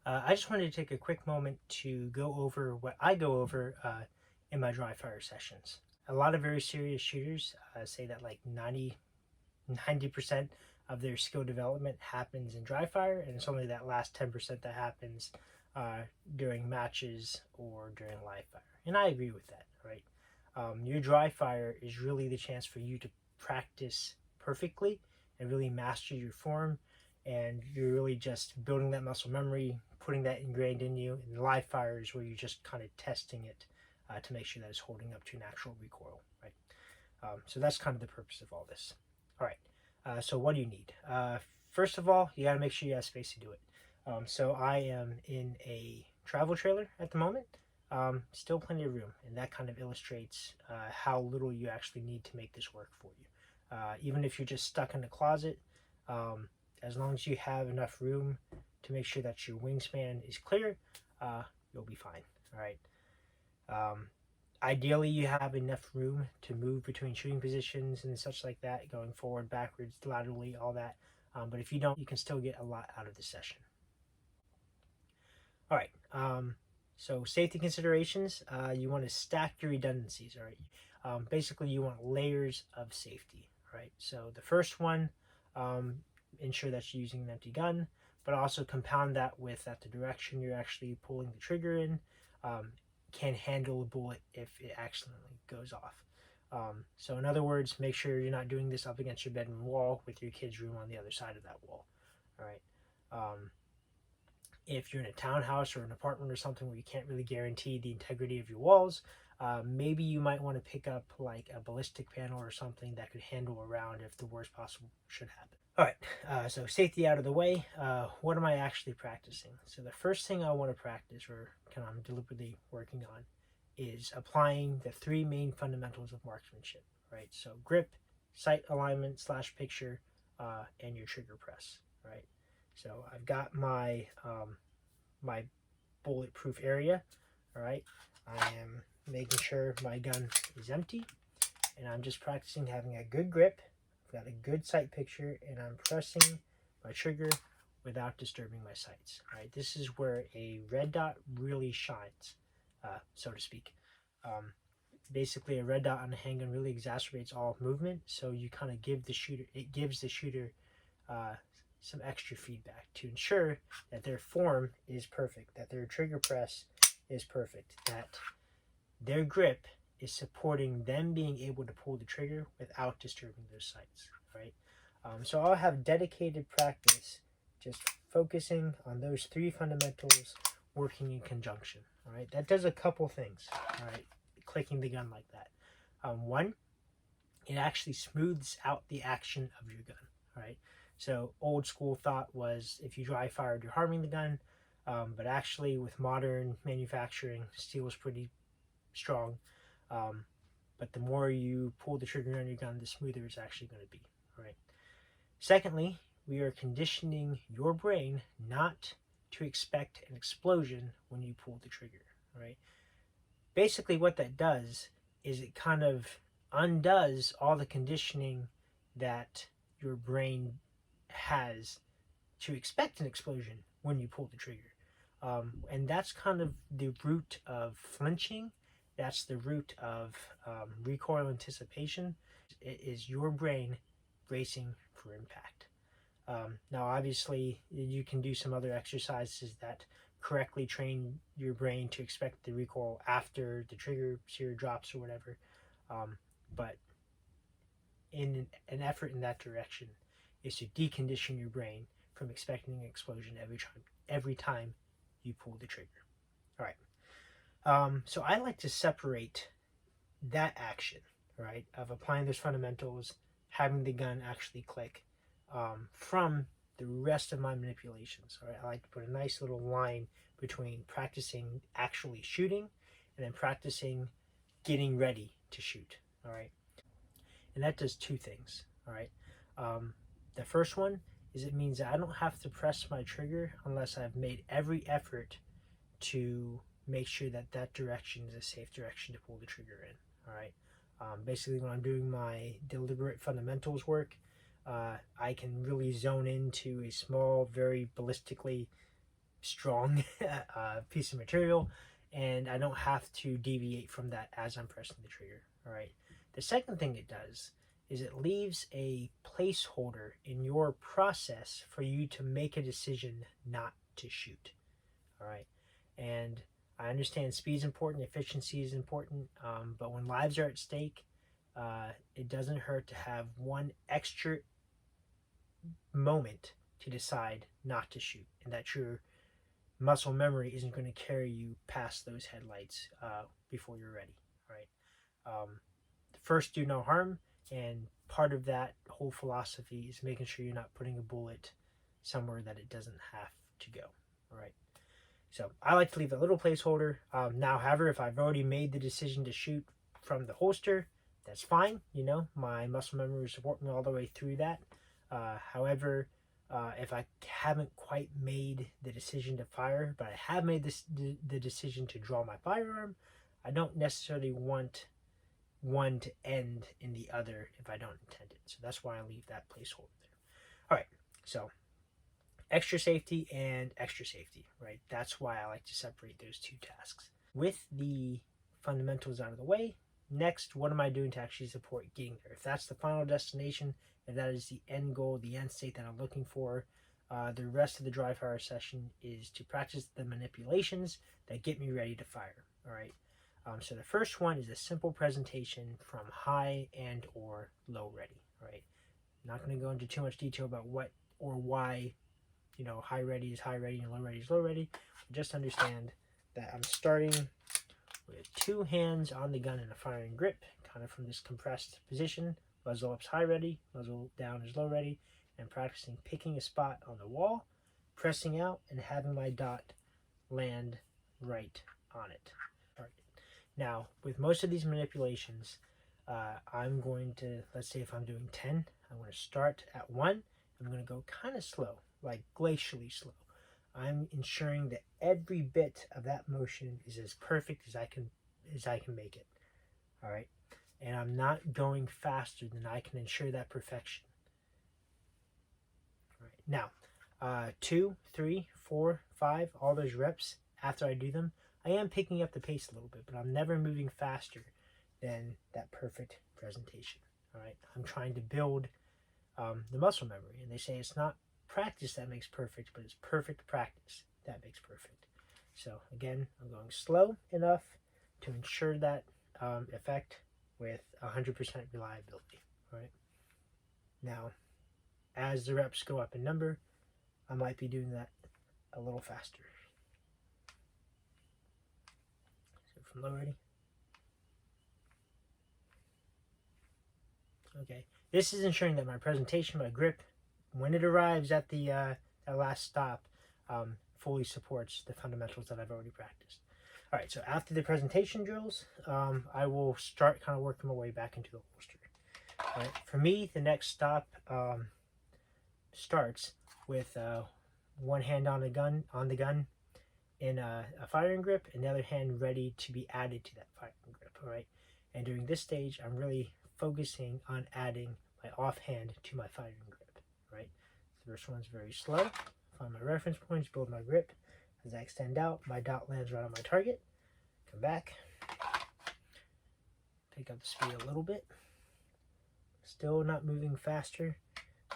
I just wanted to take a quick moment to go over what I go over in my dry fire sessions. A lot of very serious shooters say that like 90% of their skill development happens in dry fire, and it's only that last 10% that happens uh, during matches or during live fire. And I agree with that, right? Your dry fire is really the chance for you to practice perfectly and really master your form, and you're really just building that muscle memory, putting that ingrained in you. And live fire is where you're just kind of testing it to make sure that it's holding up to natural recoil, right? So that's kind of the purpose of all this. All right. So what do you need? First of all, you got to make sure you have space to do it. So I am in a travel trailer at the moment. Still plenty of room, and that kind of illustrates how little you actually need to make this work for you. Even if you're just stuck in a closet, um, as long as you have enough room to make sure that your wingspan is clear, you'll be fine. All right. Um, Ideally, you have enough room to move between shooting positions and such like that, going forward, backwards, laterally, all that. But if you don't, you can still get a lot out of the session. All right. So safety considerations, you want to stack your redundancies. All right. Basically, you want layers of safety. Right. So the first one, um, ensure that you're using an empty gun, but also compound that with that the direction you're actually pulling the trigger in um, can handle a bullet if it accidentally goes off. So in other words, make sure you're not doing this up against your bedroom wall with your kid's room on the other side of that wall. All right. If you're in a townhouse or an apartment or something where you can't really guarantee the integrity of your walls, maybe you might want to pick up like a ballistic panel or something that could handle a round if the worst possible should happen. All right, so safety out of the way. What am I actually practicing? So the first thing I want to practice, or kind of I'm deliberately working on, is applying the three main fundamentals of marksmanship. Right, so grip, sight alignment slash picture, and your trigger press. Right, so I've got my bulletproof area. All right, I am making sure my gun is empty, and I'm just practicing having a good grip. I've got a good sight picture, and I'm pressing my trigger without disturbing my sights. All right, this is where a red dot really shines, so to speak. Um, Basically, a red dot on a handgun really exacerbates all movement, so you kind of give the shooter, it gives the shooter uh, some extra feedback to ensure that their form is perfect, that their trigger press is perfect, that their grip is supporting them being able to pull the trigger without disturbing their sights, right? So I'll have dedicated practice just focusing on those three fundamentals working in conjunction, all right? That does a couple things, all right? Clicking the gun like that. One, it actually smooths out the action of your gun, right? So old school thought was if you dry fired, you're harming the gun, but actually with modern manufacturing, steel is pretty strong. Um, but the more you pull the trigger on your gun, the smoother it's actually going to be, right? Secondly, we are conditioning your brain not to expect an explosion when you pull the trigger, right? Basically, what that does is it kind of undoes all the conditioning that your brain has to expect an explosion when you pull the trigger. And that's kind of the root of flinching. That's the root of recoil anticipation. It is your brain bracing for impact. Now, obviously, you can do some other exercises that correctly train your brain to expect the recoil after the trigger sear drops or whatever. But in an effort in that direction is to decondition your brain from expecting an explosion every time you pull the trigger. All right. So I like to separate that action, right, of applying those fundamentals, having the gun actually click, from the rest of my manipulations. All right. I like to put a nice little line between practicing actually shooting and then practicing getting ready to shoot. All right. And that does two things. All right. Um, the first one is it means that I don't have to press my trigger unless I've made every effort to make sure that that direction is a safe direction to pull the trigger in. All right. Basically, when I'm doing my deliberate fundamentals work, I can really zone into a small, very ballistically strong piece of material, and I don't have to deviate from that as I'm pressing the trigger. All right. The second thing it does is it leaves a placeholder in your process for you to make a decision not to shoot. All right. And I understand speed is important, efficiency is important, but when lives are at stake, it doesn't hurt to have one extra moment to decide not to shoot, and that your muscle memory isn't going to carry you past those headlights before you're ready. Right. First, do no harm, and part of that whole philosophy is making sure you're not putting a bullet somewhere that it doesn't have to go. All right. So I like to leave a little placeholder. Now, however, if I've already made the decision to shoot from the holster, that's fine. You know, my muscle memory will support me all the way through that. However, if I haven't quite made the decision to fire, but I have made the decision to draw my firearm, I don't necessarily want one to end in the other if I don't intend it. So that's why I leave that placeholder there. All right, so extra safety and extra safety, right? That's why I like to separate those two tasks. With the fundamentals out of the way, next, what am I doing to actually support getting there? If that's the final destination, if that is the end goal, the end state that I'm looking for, the rest of the dry fire session is to practice the manipulations that get me ready to fire, all right? So the first one is a simple presentation from high and or low ready, right? I'm not going to go into too much detail about what or why, you know, high ready is high ready and low ready is low ready. Just understand that I'm starting with two hands on the gun in a firing grip, kind of from this compressed position. Muzzle up's high ready, muzzle down is low ready, and practicing picking a spot on the wall, pressing out, and having my dot land right on it. Now, with most of these manipulations, I'm going to, let's say if I'm doing 10, I'm going to start at 1. I'm going to go kind of slow, like glacially slow. I'm ensuring that every bit of that motion is as perfect as I can make it. All right, and I'm not going faster than I can ensure that perfection. All right, now 2, 3, 4, 5, all those reps after I do them, I am picking up the pace a little bit, but I'm never moving faster than that perfect presentation. All right, I'm trying to build the muscle memory, and they say it's not practice that makes perfect, but it's perfect practice that makes perfect. So again, I'm going slow enough to ensure that effect with 100% reliability. All right. Now, as the reps go up in number, I might be doing that a little faster. From low ready. Okay, this is ensuring that my presentation, my grip, when it arrives at the that last stop, fully supports the fundamentals that I've already practiced. All right, so after the presentation drills, I will start kind of working my way back into the holster. All right, for me, the next stop starts with one hand on the gun in a firing grip, and the other hand ready to be added to that firing grip. All right, and during this stage, I'm really focusing on adding my offhand to my firing grip. Right, the first one's very slow. Find my reference points, build my grip. As I extend out, my dot lands right on my target. Come back, pick up the speed a little bit. Still not moving faster.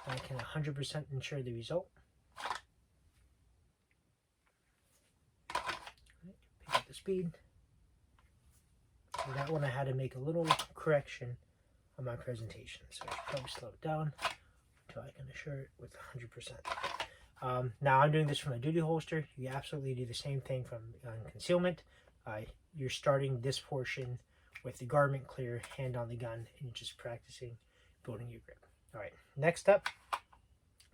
I can 100% ensure the result. Pick up the speed. For that one, I had to make a little correction on my presentation, so I should probably slow it down until I can assure it with 100%. Now I'm doing this from a duty holster. You absolutely do the same thing from concealment. You're starting this portion with the garment clear, hand on the gun, and you're just practicing building your grip. All right, next up,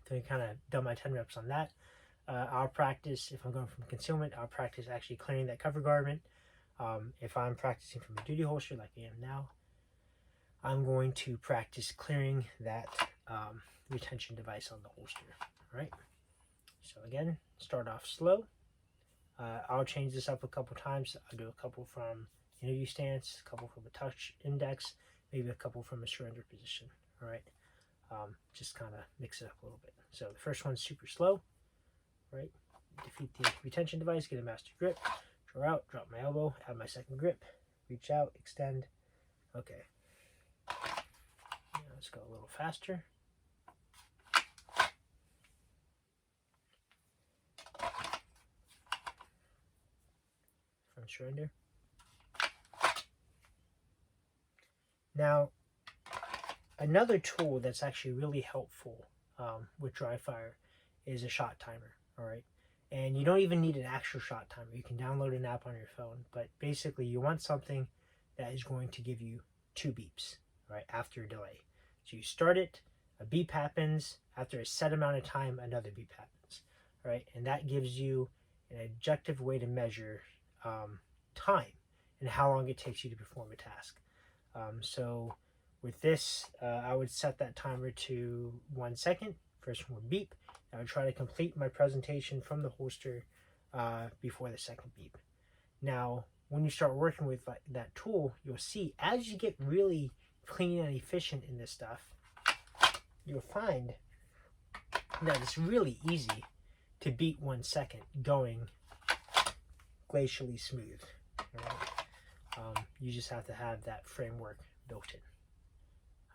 so I kind of done my 10 reps on that. I'll practice, if I'm going from concealment, I'll practice actually clearing that cover garment. If I'm practicing from a duty holster like I am now, I'm going to practice clearing that retention device on the holster. All right, so again, start off slow. I'll change this up a couple times. I'll do a couple from interview stance, a couple from a touch index, maybe a couple from a surrender position. All right, just kind of mix it up a little bit. So the first one's super slow, right? defeat the retention device, get a master grip, draw out, drop my elbow, add my second grip, reach out, extend. Okay. Now let's go a little faster. Front surrender. Now, another tool that's actually really helpful with dry fire is a shot timer, all right? And you don't even need an actual shot timer. You can download an app on your phone, but basically you want something that is going to give you 2 beeps, right, after a delay. So you start it, a beep happens, after a set amount of time, another beep happens, right? And that gives you an objective way to measure time and how long it takes you to perform a task. So with this, I would set that timer to 1 second, first one beep. I would try to complete my presentation from the holster before the second beep. Now, when you start working with that tool, you'll see as you get really clean and efficient in this stuff, you'll find that it's really easy to beat 1 second going glacially smooth. Right? You just have to have that framework built in.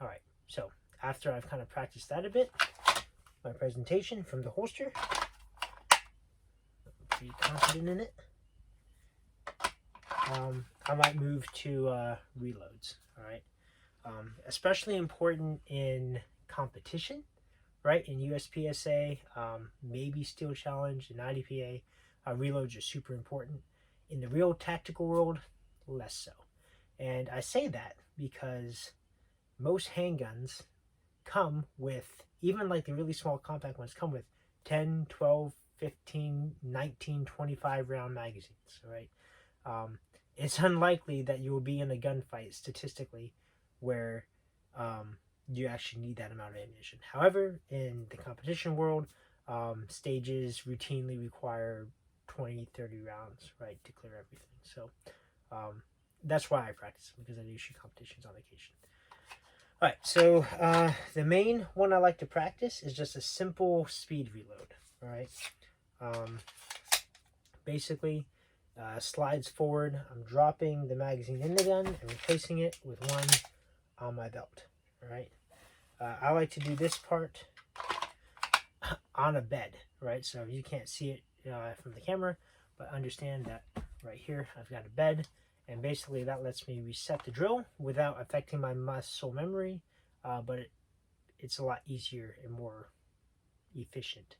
All right, so after I've kind of practiced that a bit, my presentation from the holster, I'm pretty confident in it. I might move to reloads, all right? Especially important in competition, right? In USPSA, maybe Steel Challenge and IDPA, reloads are super important. In the real tactical world, less so. And I say that because most handguns come with, even like the really small compact ones, come with 10, 12, 15, 19, 25 round magazines, right? It's unlikely that you will be in a gunfight statistically where you actually need that amount of ammunition. However, in the competition world, stages routinely require 20, 30 rounds, right, to clear everything. So that's why I practice, because I do shoot competitions on occasion. All right, so the main one I like to practice is just a simple speed reload, all right? Basically, slides forward, I'm dropping the magazine in the gun and replacing it with one on my belt, all right? I like to do this part on a bed, right? So you can't see it from the camera, but understand that right here I've got a bed, and basically that lets me reset the drill without affecting my muscle memory, but it's a lot easier and more efficient.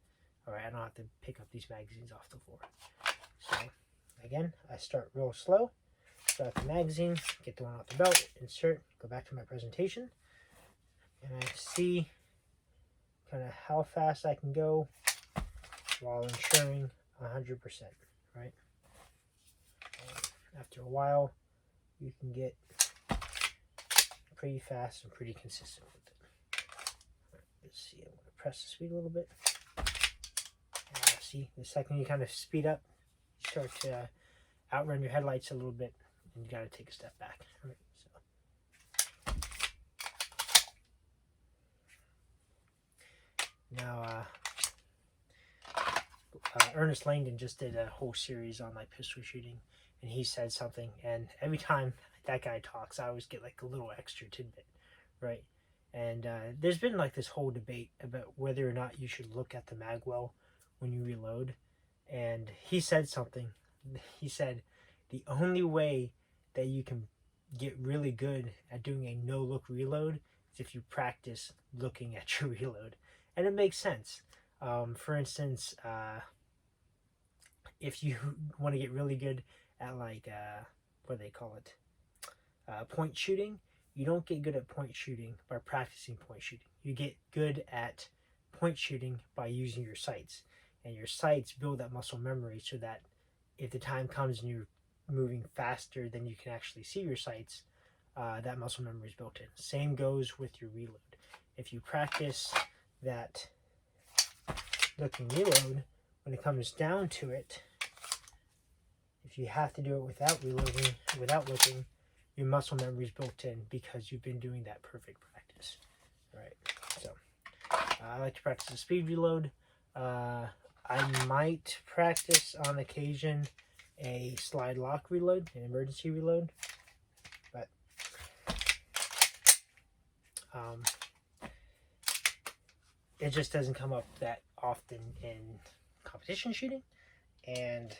All right, I don't have to pick up these magazines off the floor. So again, I start real slow, start the magazine, get the one off the belt, insert, go back to my presentation, and I see kind of how fast I can go while ensuring 100%, right? After a while, you can get pretty fast and pretty consistent with it. Right, let's see, I'm going to press the speed a little bit. See, the second you kind of speed up, you start to outrun your headlights a little bit, and you got to take a step back. All right, so. Now, Ernest Langdon just did a whole series on like pistol shooting, and he said something, and every time that guy talks, I always get like a little extra tidbit, right? And there's been like this whole debate about whether or not you should look at the mag well when you reload, and he said something. He said the only way that you can get really good at doing a no-look reload is if you practice looking at your reload, and it makes sense. For instance, if you want to get really good at like what do they call it, point shooting, you don't get good at point shooting by practicing point shooting. You get good at point shooting by using your sights, and your sights build that muscle memory so that if the time comes and you're moving faster than you can actually see your sights, that muscle memory is built in. Same goes with your reload. If you practice that looking reload, when it comes down to it, if you have to do it without reloading, without looking, your muscle memory is built in because you've been doing that perfect practice. All right, so I like to practice a speed reload. I might practice on occasion a slide lock reload, an emergency reload, but it just doesn't come up that often in competition shooting. And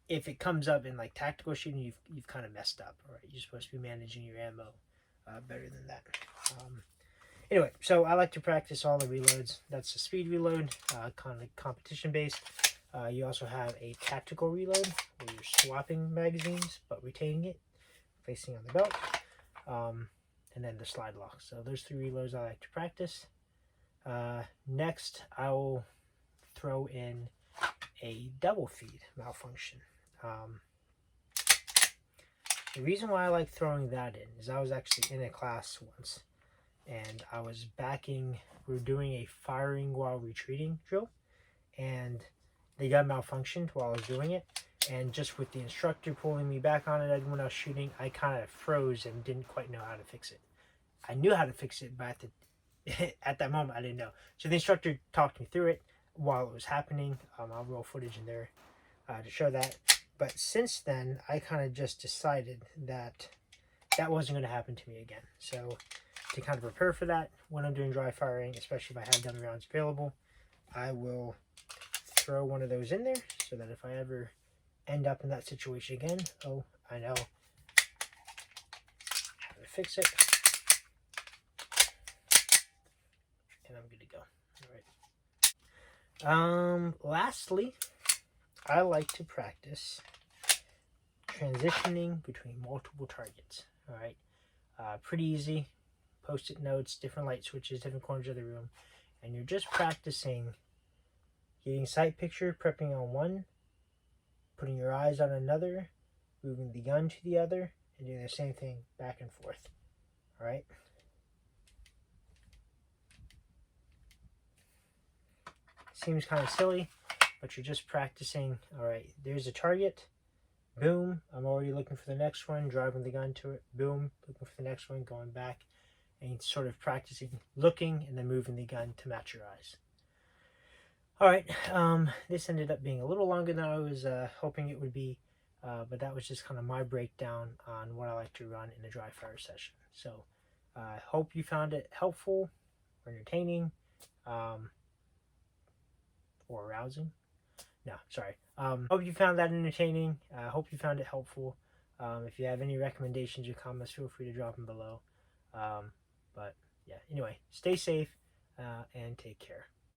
if it comes up in like tactical shooting, you've kind of messed up. All right, you're supposed to be managing your ammo better than that. Anyway, so I like to practice all the reloads. That's a speed reload, kind of competition based. You also have a tactical reload where you're swapping magazines but retaining it, facing on the belt, and then the slide lock. So those 3 reloads I like to practice. Next, I will throw in a double feed malfunction. The reason why I like throwing that in is I was actually in a class once, and I was backing, we were doing a firing while retreating drill, and the gun malfunctioned while I was doing it, and just with the instructor pulling me back on it when I was shooting, I kind of froze and didn't quite know how to fix it. I knew how to fix it, but at that moment I didn't know. So the instructor talked me through it while it was happening. I'll roll footage in there to show that. But since then, I kind of just decided that that wasn't going to happen to me again. So to kind of prepare for that, when I'm doing dry firing, especially if I have dummy rounds available, I will throw one of those in there so that if I ever end up in that situation again, oh, I know how to fix it. And I'm good to go. All right. Lastly, I like to practice transitioning between multiple targets. All right. Pretty easy. Post-it notes, different light switches, different corners of the room. And you're just practicing getting sight picture, prepping on one, putting your eyes on another, moving the gun to the other, and doing the same thing back and forth. All right. Seems kind of silly, but you're just practicing. All right, there's a target. Boom, I'm already looking for the next one, driving the gun to it. Boom, looking for the next one, going back, and sort of practicing looking and then moving the gun to match your eyes. All right, this ended up being a little longer than I was hoping it would be, but that was just kind of my breakdown on what I like to run in a dry fire session. So I hope you found it helpful or entertaining. Or arousing. No, sorry. Hope you found that entertaining. Hope you found it helpful. If you have any recommendations or comments, feel free to drop them below. But yeah, anyway, stay safe and take care.